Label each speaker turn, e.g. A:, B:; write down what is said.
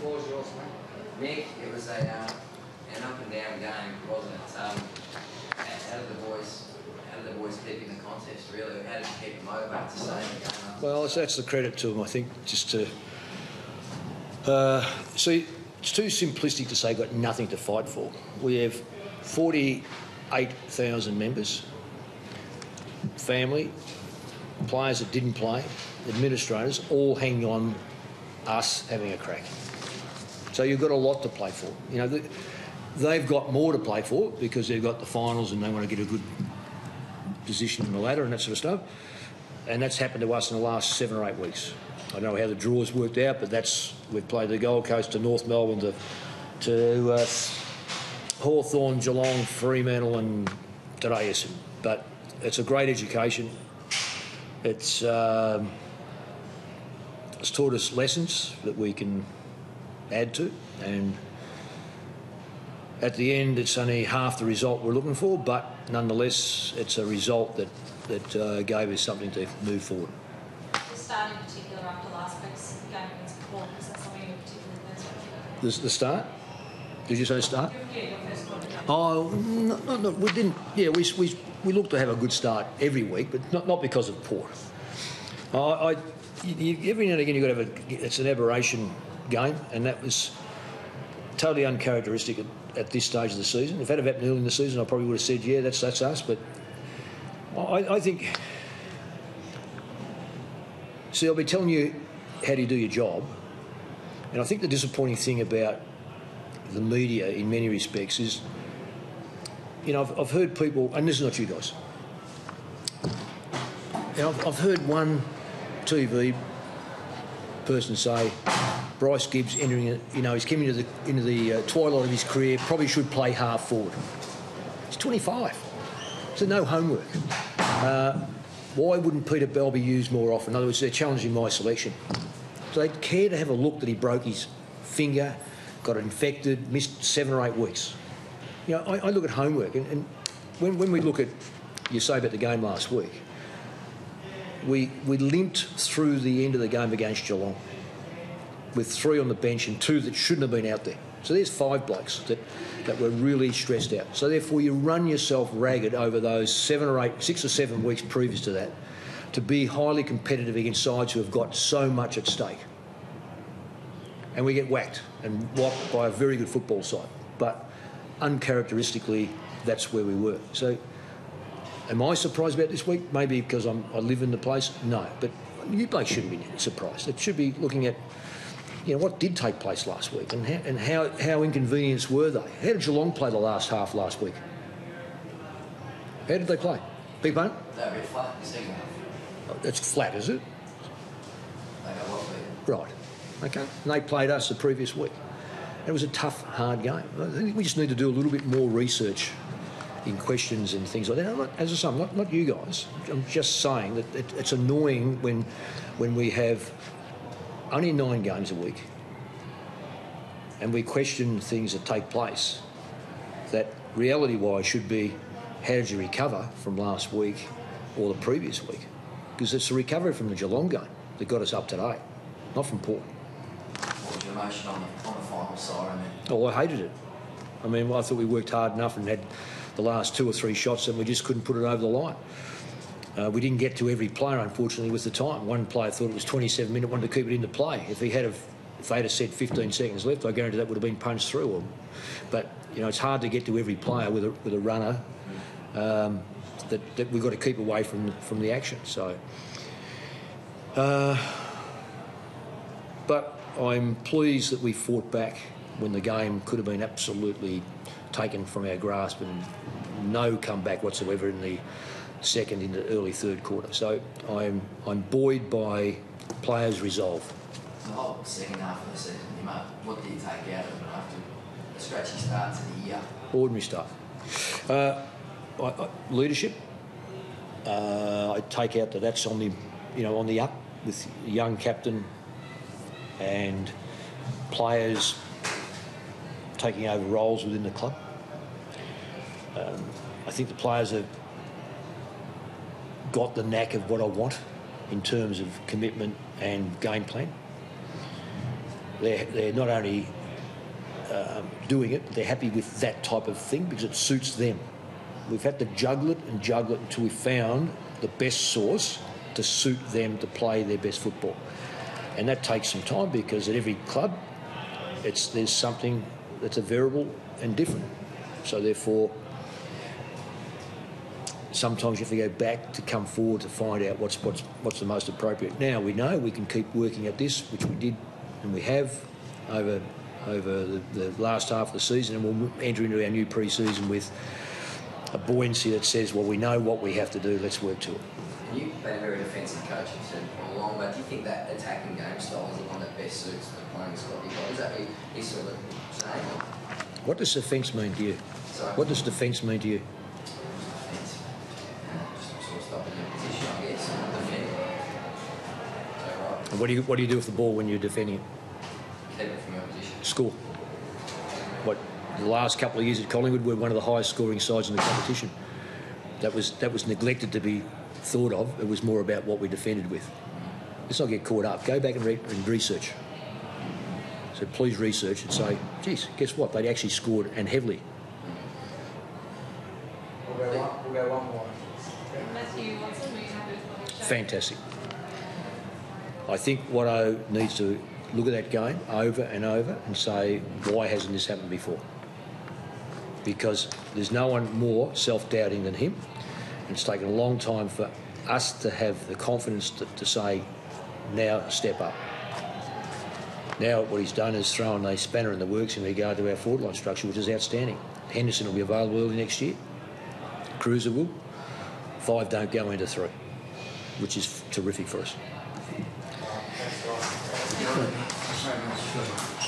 A: floor's yours, mate. Mick, it was an up and down game, wasn't it? How did the boys keep in the contest, really? How did you keep them motivated to stay in the game?
B: Well, that's the credit to them, I think, just to... see, it's too simplistic to say got nothing to fight for. We have 48,000 members, family, players that didn't play, administrators, all hanging on us having a crack. So you've got a lot to play for. You know, they've got more to play for because they've got the finals and they want to get a good position in the ladder and that sort of stuff. And that's happened to us in the last 7 or 8 weeks. I don't know how the draws worked out, but we've played the Gold Coast to North Melbourne to Hawthorn, Geelong, Fremantle and today Essendon. But it's a great education. It's taught us lessons that we can add to, and at the end it's only half the result we're looking for, but nonetheless it's a result that gave us something to move forward.
C: The start in particular after last week's game against Carlton, is that something in particular?
B: The start? Did you say start?
C: Yeah, your first quarter.
B: Oh, no, we didn't. Yeah, we look to have a good start every week, but not because of Port. Every now and again you've got to have it's an aberration game, and that was totally uncharacteristic at this stage of the season. If that had happened early in the season, I probably would have said, yeah, that's us. But I think, see, I'll be telling you how do you do your job, and I think the disappointing thing about the media in many respects is, you know, I've heard people, and this is not you guys, you know, I've heard one TV person say Bryce Gibbs entering, you know, he's coming into the twilight of his career, probably should play half forward. He's 25. So no homework. Why wouldn't Peter Bell be used more often? In other words, they're challenging my selection. Do they care to have a look that he broke his finger, got infected, missed 7 or 8 weeks? You know, I look at homework, and when we look at, you say about the game last week, we limped through the end of the game against Geelong with 3 on the bench and 2 that shouldn't have been out there. So there's 5 blokes that were really stressed out. So therefore you run yourself ragged over those 6 or 7 weeks previous to that to be highly competitive against sides who have got so much at stake. And we get whacked and whopped by a very good football side. But uncharacteristically, that's where we were. So am I surprised about this week? Maybe because I live in the place? No. But you blokes shouldn't be surprised. It should be looking at, you know, what did take place last week and how inconvenienced were they? How did Geelong play the last half last week? How did they play? Big bone?
A: They're a bit flat, the second half.
B: Oh, that's flat, is it?
A: They got what we...
B: Right. Okay. And they played us the previous week. It was a tough, hard game. I think we just need to do a little bit more research in questions and things like that. As I say, not you guys. I'm just saying that it's annoying when we have only 9 games a week and we question things that take place that reality-wise should be, how did you recover from last week or the previous week? Because it's the recovery from the Geelong game that got us up today, not from Port.
A: What was your emotion on the final side? I mean?
B: Oh, I hated it. I mean, I thought we worked hard enough and had the last 2 or 3 shots and we just couldn't put it over the line. We didn't get to every player, unfortunately, with the time. One player thought it was 27 minutes, wanted to keep it into play. If they had said 15 seconds left, I guarantee that would have been punched through. But, you know, it's hard to get to every player with a runner that we've got to keep away from the action. So, but I'm pleased that we fought back when the game could have been absolutely taken from our grasp and no comeback whatsoever in the second into early third quarter. So I'm buoyed by players' resolve.
A: The whole second half of the season, what did you take out of it after a scratchy start to the year?
B: Ordinary stuff. Leadership. I take out that's on the up with a young captain and players taking over roles within the club. I think the players have got the knack of what I want in terms of commitment and game plan. they're not only doing it, they're happy with that type of thing because it suits them. We've had to juggle it until we found the best source to suit them to play their best football. And that takes some time because at every club there's something that's a variable and different. So therefore, sometimes you have to go back to come forward to find out what's the most appropriate. Now we know we can keep working at this, which we did and we have over the last half of the season, and we'll enter into our new pre-season with a buoyancy that says, well, we know what we have to do, let's work to it.
A: You've been a very defensive coach, you've said all along, but do you think that attacking game style is the one that best suits the playing squad you've got? Is that what you're sort of saying?
B: What does defence mean to you?
A: Sorry?
B: What does defence mean to you?
A: Defence. Just sort of stopping your position, I guess, and defending. So, right.
B: And what do you do with the ball when you're defending it?
A: Keep it from your position.
B: Score. What, the last couple of years at Collingwood, we're one of the highest scoring sides in the competition. That was neglected to be thought of. It was more about what we defended with. Let's not get caught up. Go back and research. So please research and say, geez, guess what? They actually scored, and heavily.
D: We'll go one more.
C: Matthew Watson, were you happy with what he showed?
B: Fantastic. I think Watto needs to look at that game over and over and say, why hasn't this happened before? Because there's no one more self-doubting than him. And it's taken a long time for us to have the confidence to say, now step up. Now what he's done is thrown a spanner in the works in regard to our forward line structure, which is outstanding. Henderson will be available early next year. Cruiser will. 5 don't go into 3, which is terrific for us.
D: Thanks very much.